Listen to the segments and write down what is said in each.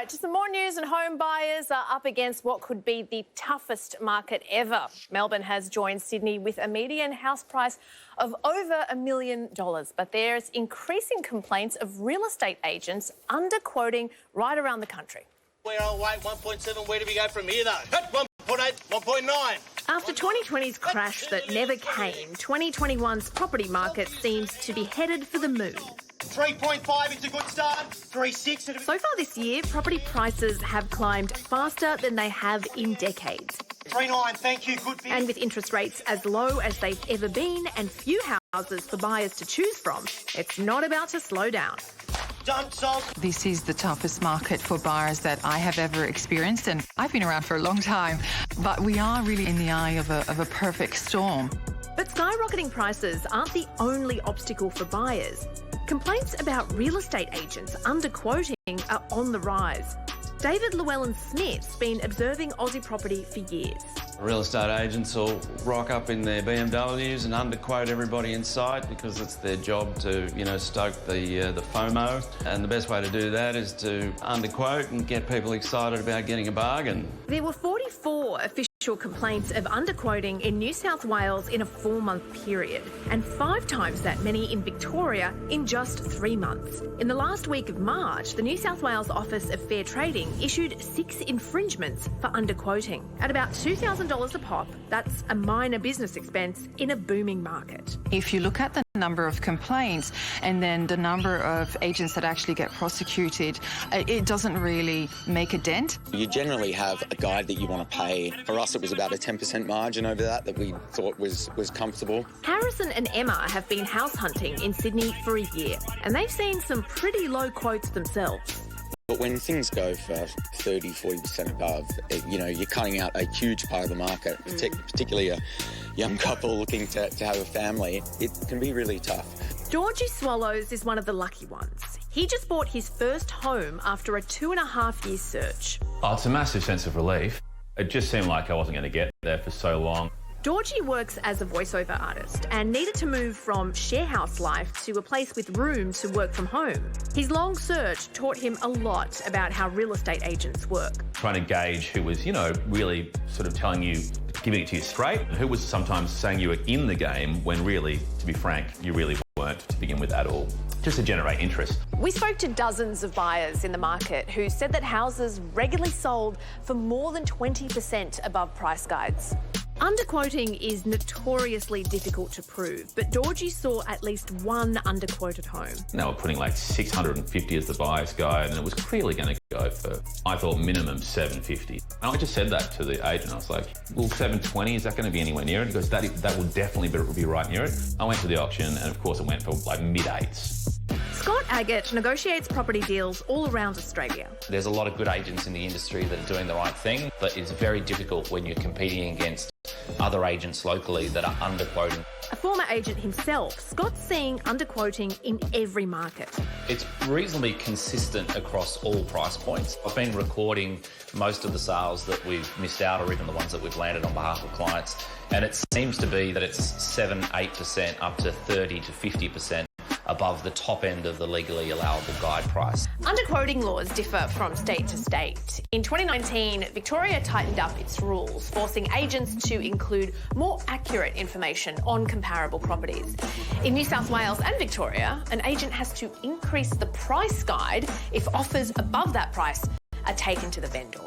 right, to some more news, and home buyers are up against what could be the toughest market ever. Melbourne has joined Sydney with a median house price of over $1 million, but there's increasing complaints of real estate agents underquoting right around the country. We're on wait 1.7. Where do we go from here, though? 1.8, 1.9. After 2020's crash that never came, 2021's property market seems to be headed for the moon. 3.5 is a good start. 3.6. So far this year, property prices have climbed faster than they have in decades. 3.9, thank you, good. And with interest rates as low as they've ever been and few houses for buyers to choose from, it's not about to slow down. This is the toughest market for buyers that I have ever experienced, and I've been around for a long time, but we are really in the eye of a perfect storm. But skyrocketing prices aren't the only obstacle for buyers. Complaints about real estate agents underquoting are on the rise. David Llewellyn-Smith's been observing Aussie property for years. Real estate agents will rock up in their BMWs and underquote everybody in sight because it's their job to, stoke the FOMO. And the best way to do that is to underquote and get people excited about getting a bargain. There were 44 official complaints of underquoting in New South Wales in a 4-month period, and 5 times that many in Victoria in just 3 months. In the last week of March, the New South Wales Office of Fair Trading issued 6 infringements for underquoting. At about $2,000 a pop, that's a minor business expense in a booming market. If you look at the number of complaints and then the number of agents that actually get prosecuted, it doesn't really make a dent. You generally have a guide that you want to pay. For us, it was about a 10% margin over that we thought was comfortable. Harrison and Emma have been house hunting in Sydney for a year, and they've seen some pretty low quotes themselves. But when things go for 30, 40% above, you're cutting out a huge part of the market, particularly a young couple looking to have a family. It can be really tough. Georgie Swallows is one of the lucky ones. He just bought his first home after a 2.5-year search. Oh, it's a massive sense of relief. It just seemed like I wasn't going to get there for so long. Georgie works as a voiceover artist and needed to move from sharehouse life to a place with room to work from home. His long search taught him a lot about how real estate agents work. Trying to gauge who was, really sort of telling you, giving it to you straight, and who was sometimes saying you were in the game when really, to be frank, you really weren't to begin with at all, just to generate interest. We spoke to dozens of buyers in the market who said that houses regularly sold for more than 20% above price guides. Underquoting is notoriously difficult to prove, but Georgie saw at least one underquoted home. They were putting like 650 as the buyer's guide, and it was clearly going to go for, I thought, minimum 750. And I just said that to the agent. I was like, well, 720, is that going to be anywhere near it? He goes, that will definitely be right near it. I went to the auction, and of course it went for like mid-8s. Scott Agate negotiates property deals all around Australia. There's a lot of good agents in the industry that are doing the right thing, but it's very difficult when you're competing against other agents locally that are underquoting. A former agent himself, Scott's seeing underquoting in every market. It's reasonably consistent across all price points. I've been recording most of the sales that we've missed out, or even the ones that we've landed on behalf of clients, and it seems to be that it's 7-8% up to 30 to 50% above the top end of the legally allowable guide price. Underquoting laws differ from state to state. In 2019, Victoria tightened up its rules, forcing agents to include more accurate information on comparable properties. In New South Wales and Victoria, an agent has to increase the price guide if offers above that price are taken to the vendor.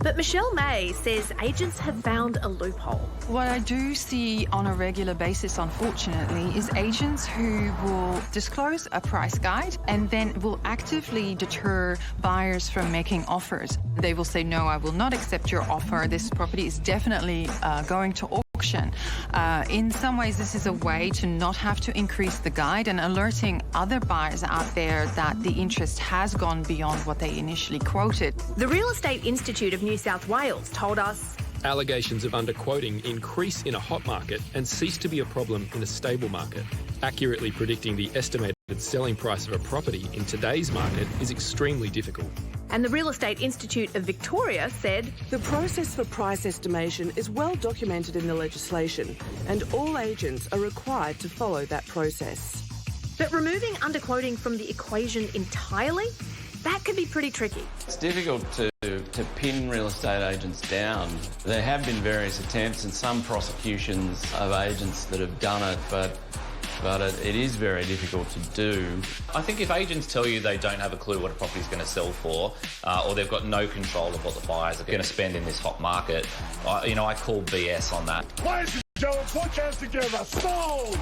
But Michelle May says agents have found a loophole. What I do see on a regular basis, unfortunately, is agents who will disclose a price guide and then will actively deter buyers from making offers. They will say, no, I will not accept your offer. This property is definitely going to auction. In some ways, this is a way to not have to increase the guide and alerting other buyers out there that the interest has gone beyond what they initially quoted. The Real Estate Institute of New South Wales told us allegations of underquoting increase in a hot market and cease to be a problem in a stable market. Accurately predicting the estimated selling price of a property in today's market is extremely difficult. And the Real Estate Institute of Victoria said the process for price estimation is well documented in the legislation, and all agents are required to follow that process. But removing underquoting from the equation entirely that could be pretty tricky. It's difficult to pin real estate agents down. There have been various attempts and some prosecutions of agents that have done it, but it is very difficult to do. I think if agents tell you they don't have a clue what a property's going to sell for, or they've got no control of what the buyers are going to spend in this hot market, I call BS on that. Ladies and gentlemen, put your hands together. Sold!